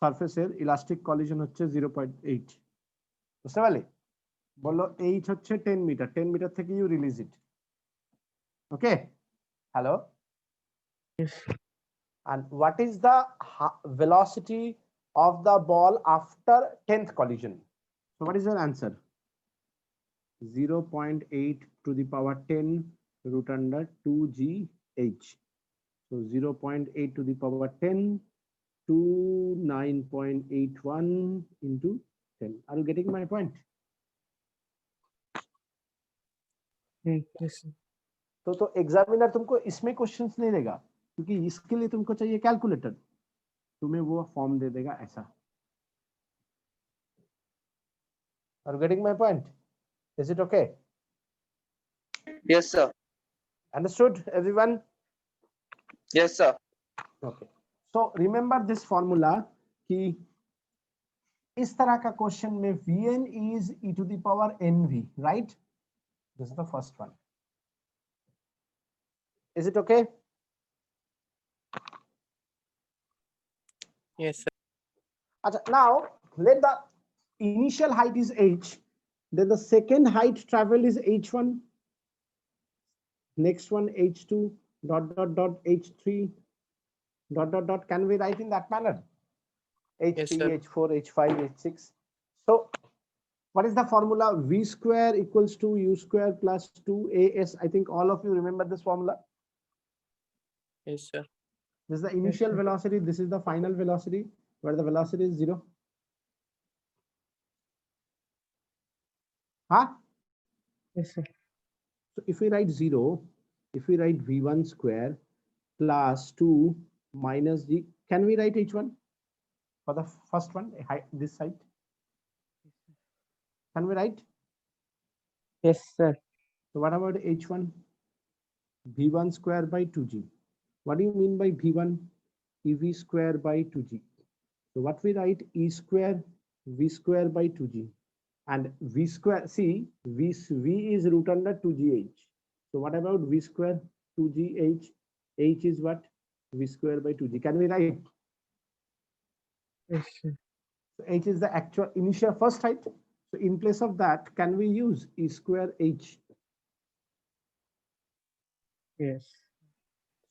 সারফেসের ইলাস্টিক কলিশন হচ্ছে 0.8, বুঝতে পারলি? বললো এইচ হচ্ছে 10 মিটার, 10 মিটার থেকে you release it, okay? Hello, Yes. and what is the velocity of the ball after 10th collision? So what is your answer? 0.8 to the power 10 root under 2gh. So 0.8 to the power 10 to 9.81 into 10. Are you getting my point? Yes, sir. तो examiner तुमको इसमें questions नहीं देगा, क्योंकि इसके लिए तुमको चाहिए कैलकुलेटर, तुम्हें वो फॉर्म दे देगा ऐसा। Are you getting my point? Is it okay? yes sir Understood, everyone? yes sir Okay. So remember this formula कि इस तरह का क्वेश्चन में Vn is e to the power nv, right? This is the first one. Is it okay? Yes, sir. Now let the initial height is h, then the second height travel is h1, next one h2 dot dot dot h3 dot dot dot. Can we write in that manner? H3, Yes, sir. h4, h5, h6. So what is the formula? V square equals to u square plus 2as. I think all of you remember this formula. Yes, sir. This is the initial sir. velocity, this is the final velocity, where the velocity is 0. Huh? Yes, sir. So if we write 0, if we write v1 square plus 2 minus g, can we write h1? for the first one, this side. Can we write? Yes, sir. So what about h1? v1 square by 2g. What do you mean by v1? ev square by 2g. So what we write? E square v square by 2g. And v square, see, v is root under 2gh. So what about v square 2gh? H is what? V square by 2g. Can we write? Yes, sir. So h is the actual initial first height. So in place of that, can we use e square h? Yes.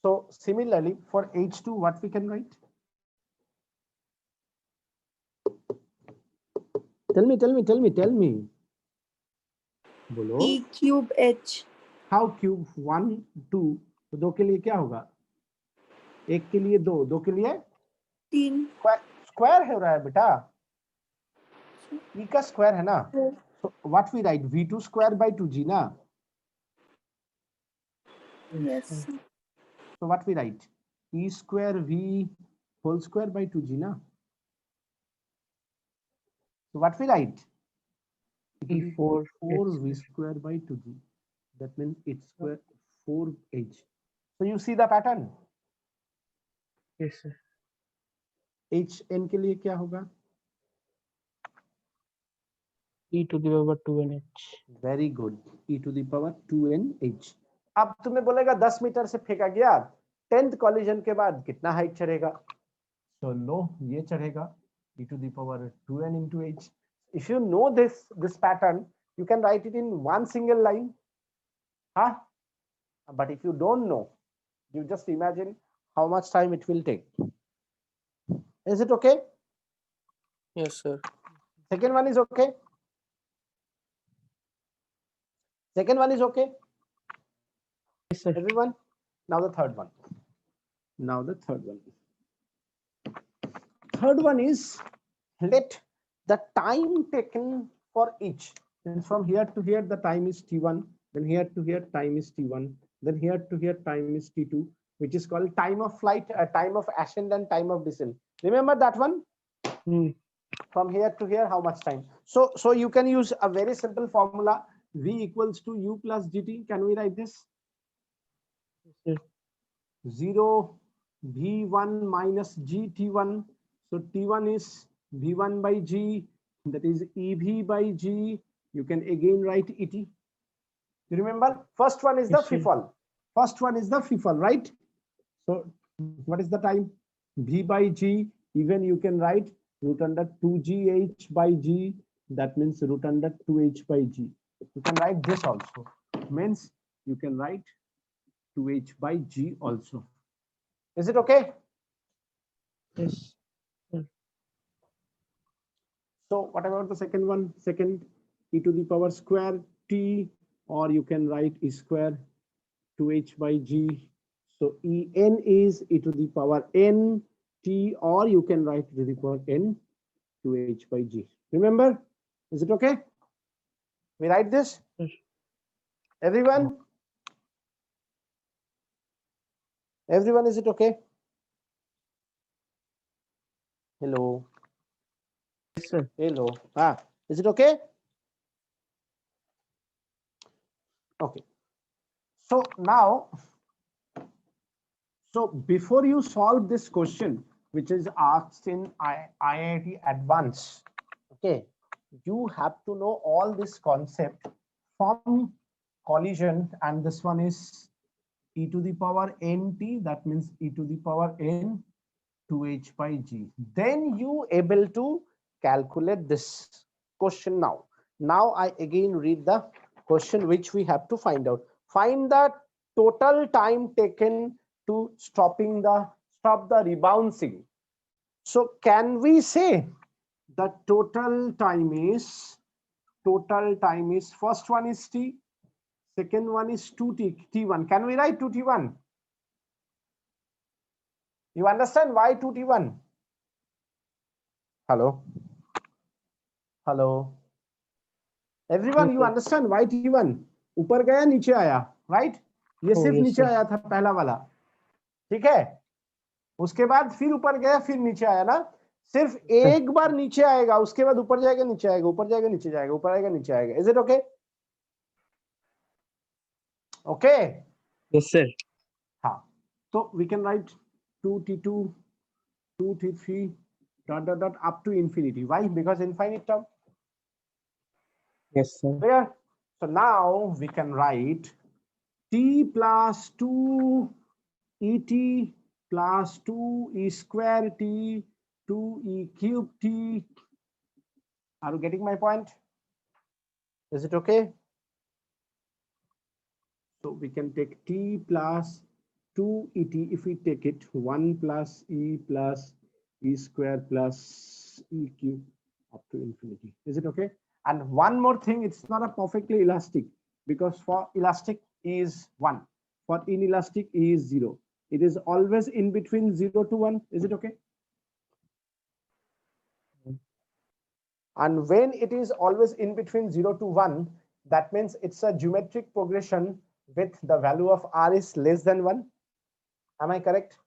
So similarly for h2, what we can write? Tell me. बोलो. E cube H. How cube? 1, 2. तो 2 के लिए क्या होगा? 1 के लिए 2, 2 के लिए 3. स्क्वायर हो रहा है बेटा. E का स्क्वायर है ना. Oh. So what we write? v2 square by 2g ना. Yes. sir. So what we write? E square v whole square by 2g na. So what we write? E4 4v square by 2g. That means it's square 4h. So you see the pattern. Yes, sir. hn के लिए क्या होगा? E to the power 2nh. Very good. E to the power 2nh. अब तुम्हें बोलेगा 10 metre से फेंका गया, 10th कॉलिजन के बाद कितना हाइट चढ़ेगा? So लो, ये चढ़ेगा e to the power 2n into h. If you know this pattern, you can write it in one single line. Huh? But if you don't know, you just imagine how much time it will take. Is it okay? Yes, sir. Second one is okay. Second one is okay. Yes, sir. Everyone. Now the third one. Third one is, let the time taken for each. And from here to here the time is t1, then here to here time is t1, then here to here time is t2, which is called time of flight, time of ascent and time of descent. Remember that one? From here to here, how much time? So you can use a very simple formula, v equals to u plus gt. Can we write this? Yes, 0 v1 minus g t1. So t1 is v1 by g, that is ev by g. You can again write et. You remember, first one is the Yes, sir. FIFO, right? So what is the time? V by g, even you can write root under 2gh by g. That means root under 2h by g. You can write this also. Means you can write 2h by g also. Is it okay? Yes. So what about the second one? Second, e to the power square t, or you can write e square 2h by g. So en is e to the power n t, or you can write e to the power n 2h by g. Remember? Is it okay? We write this? Yes. Everyone? Everyone, is it okay? Hello. Yes, sir. Hello. Is it okay? Okay. So now, before you solve this question, which is asked in IIT Advanced, okay, you have to know all this concept from collision, and this one is e to the power nt, that means e to the power n 2h by g. Then you able to calculate this question now. Now I again read the question which we have to find out. Find the total time taken to stop the rebouncing. So can we say the total time is first one is t, second one is 2t1. Can we write 2t1? You understand why 2t1? Hello. Everyone, Yes, you sir. understand why t1? ऊपर गया नीचे आया, right? ये Oh, सिर्फ yes, नीचे sir. आया था पहला वाला, ठीक है? उसके बाद फिर ऊपर गया फिर नीचे आया ना. सिर्फ एक बार नीचे आएगा, उसके बाद ऊपर जाएगा, नीचे आएगा, ऊपर जाएगा, नीचे जाएगा, ऊपर आएगा, नीचे आएगा. Is it okay? Okay. Yes, sir. हाँ, तो we can write 2t2, 2t3 dot dot dot up to infinity. Why? Because infinite term. Yes, sir. Clear? So now we can write t plus 2 et plus 2 e square t 2e cube t. Are you getting my point? Is it okay? So we can take t plus 2 et. If we take it 1 plus e square plus e cube up to infinity. Is it okay? And one more thing, it's not a perfectly elastic, because for elastic E is 1, for inelastic E is 0. It is always in between 0 to 1. Is it okay? And when it is always in between 0 to 1, that means it's a geometric progression with the value of r is less than 1. Am I correct?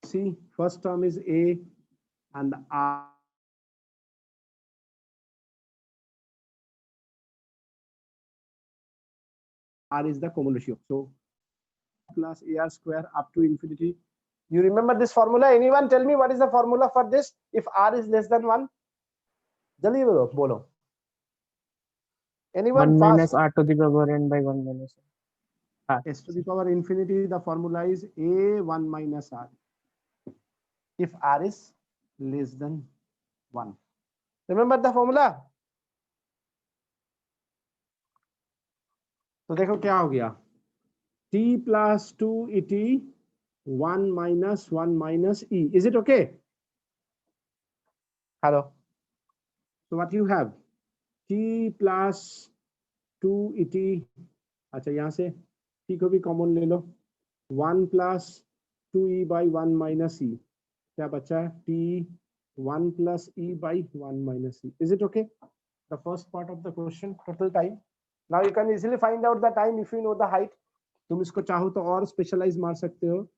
See, first term is a and r is the common ratio. So plus ar square up to infinity. You remember this formula? Anyone tell me what is the formula for this if r is less than 1? Jaldi bolo. Anyone 1 fast? minus r to the power n by 1 minus r. S to the power infinity, the formula is a1 minus r if r is less than 1. Remember the formula? तो देखो क्या हो गया, t plus 2 et 1 minus 1 minus e. Is it okay? Hello. So what you have, t plus 2 et. अच्छा, यहाँ से t को भी कॉमन ले लो, 1 plus 2e by 1 minus e. क्या बचा? t 1 plus e by 1 minus e. Is it okay? The first part of the question, total time. Now you can easily find out the time if you know the height. तुम इसको चाहो तो और specialise मार सकते हो,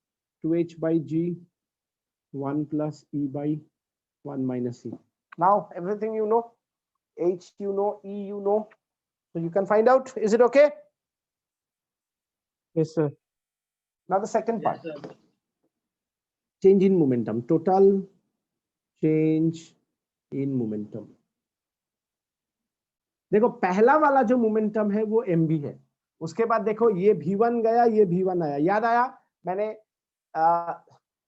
2h by g 1 plus e by 1 minus e. Now everything you know, h you know, e you know, so you can find out. Is it okay? Yes, sir. Now the second part, change in momentum, total change in momentum. देखो पहला वाला जो momentum है वो mv है, उसके बाद देखो ये v1 गया, ये v1 आया. याद आया मैंने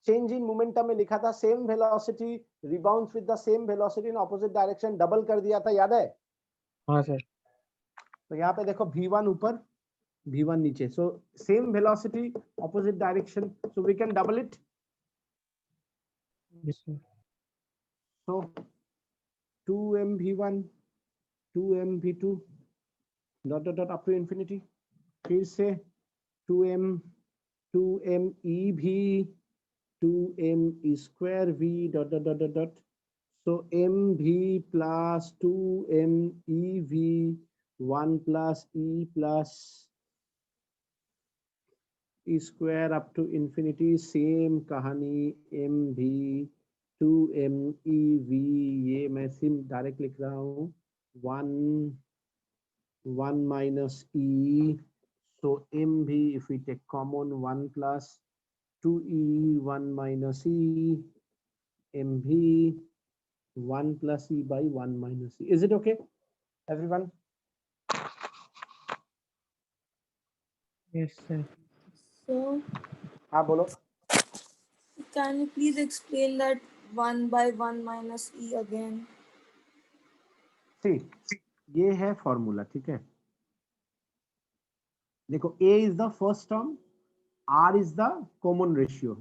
चेंज इन मोमेंटम में लिखा था same velocity rebounds with the same velocity in opposite direction, double कर दिया था, याद है? हाँ सर. तो यहाँ पे देखो v1 ऊपर v1 नीचे, so same velocity opposite direction, so we can double it. Yes, sir. So 2m v1 2m v2 dot dot dot up to infinity. फिर से 2m e v 2m e square v dot dot dot dot dot. So mv plus 2m e v 1 plus e square up to infinity. Same कहानी, mv 2m e v, ये मैं SIM direct लिख रहा हूँ, 1 minus e. So mv, if we take common, 1 plus 2e 1 minus e, mv 1 plus e by 1 minus e. Is it okay, everyone? Yes, sir. So, हाँ बोलो. can you please explain that 1 by 1 minus e again? See, ये है formula, ठीक है? देखो a is the first term, r is the common ratio.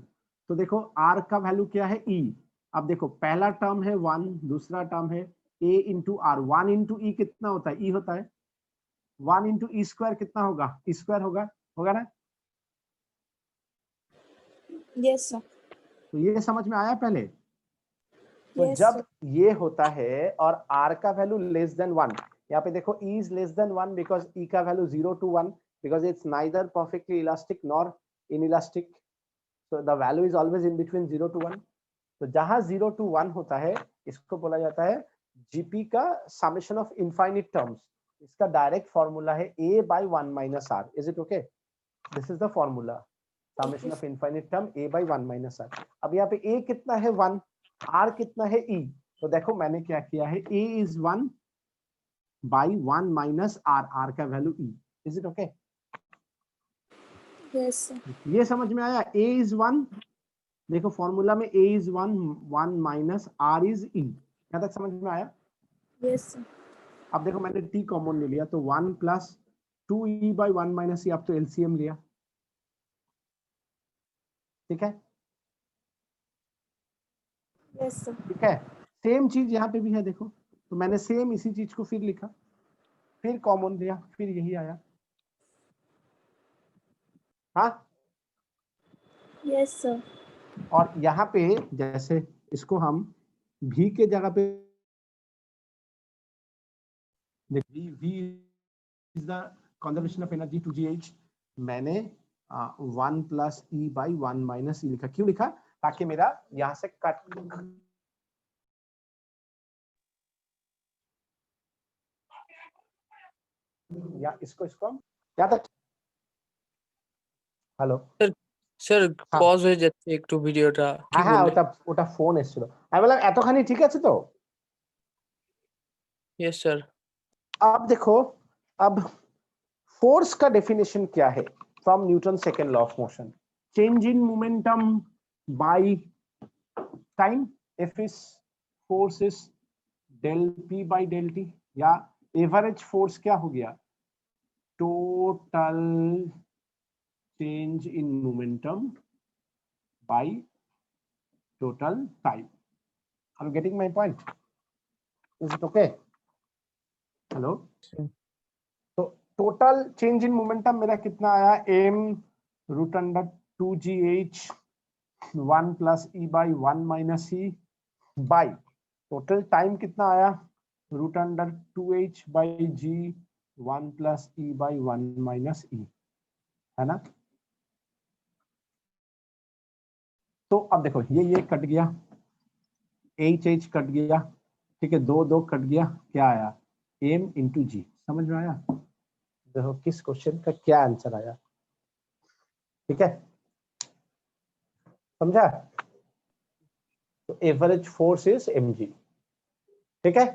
तो देखो r का वैल्यू क्या है, e. अब देखो पहला टर्म है 1, दूसरा टर्म है a into r. 1 into e कितना होता है, e होता है. 1 इंटू e स्क्वायर कितना होगा, e स्क्वायर होगा ना? Yes, sir. तो ये समझ में आया पहले? तो Yes, जब sir. ये होता है और r का वैल्यू लेस देन 1, यहाँ पे देखो e is less than 1 because e का value 0 to 1, because it's neither perfectly elastic nor inelastic, so the value is always in between 0 to 1. तो जहां 0 to 1 होता है इसको बोला जाता है जीपी का समेशन ऑफ इनफाइनिट टर्म्स। इसका डायरेक्ट फॉर्मूला है a by 1 minus r। Is it okay? This is the formula, summation of infinite term a by 1 minus r। अब यहाँ पे a कितना है 1, r कितना है e। तो देखो मैंने क्या किया है, a is 1 by 1 minus r, r का value e। Is it okay? Yes, sir. ये समझ में आया? a is 1, देखो फॉर्मूला में a is 1 minus r is e। यहाँ तक समझ में आया? Yes, sir. अब देखो मैंने t कॉमन ले लिया तो 1 plus 2e by 1 minus e। अब तो एलसीएम लिया, ठीक है? Yes, sir. ठीक है, सेम चीज यहाँ पे भी है देखो, तो मैंने सेम इसी चीज को फिर लिखा, फिर कॉमन लिया, फिर यही आया। हाँ, Yes, sir. और यहाँ पे जैसे इसको हम v के जगह पे v is the conservation of energy 2gh, मैंने 1 plus e by 1 minus e लिखा। क्यों लिखा? ताकि मेरा यहाँ से कट, या इसको हम क्या तक। हेलो, স্যার হ্যাঁ। পজ হয়ে যাচ্ছে একটু ভিডিওটা, কি হ্যাঁ বললেন? ওটা ফোন এসেছিল। আমি বললাম এতখানি ঠিক আছে তো? Yes sir. अब देखो, अब फोर्स का डेफिनेशन क्या है from Newton second law of motion? Change in momentum by time. If is force is del P by del T, या एवरेज फोर्स क्या हो गया? Total change in momentum by total time. Are you getting my point? Is it okay? Hello, तो total change in momentum मेरा कितना आया? m root under 2gh 1 plus e by 1 minus e by total time कितना आया? Root under 2h by g 1 plus e by 1 minus e, है ना? तो अब देखो ये कट गया, h कट गया, ठीक है, 2 कट गया, क्या आया? m इंटू जी। समझ में आया? देखो किस क्वेश्चन का क्या आंसर आया, ठीक है, समझा? तो एवरेज फोर्स इज mg, ठीक है।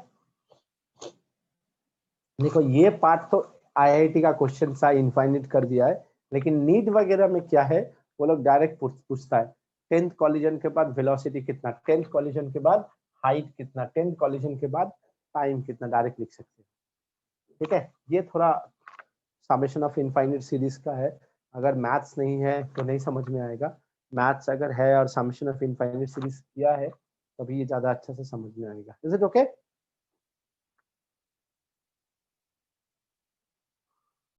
देखो ये पार्ट तो आईआईटी का क्वेश्चन सा इनफाइनिट कर दिया है, लेकिन नीट वगैरह में क्या है वो लोग डायरेक्ट पूछता है 10th कॉलिजन के बाद वेलोसिटी कितना, 10th कॉलिजन के बाद हाइट कितना, 10th कॉलिजन के बाद टाइम कितना, डायरेक्ट लिख सकते हैं, ठीक है। ये थोड़ा समेशन ऑफ इनफाइनिट सीरीज का है, अगर मैथ्स नहीं है तो नहीं समझ में आएगा, मैथ्स अगर है और समेशन ऑफ इनफाइनिट सीरीज किया है तभी ये ज्यादा अच्छा से समझ में आएगा। Is it okay?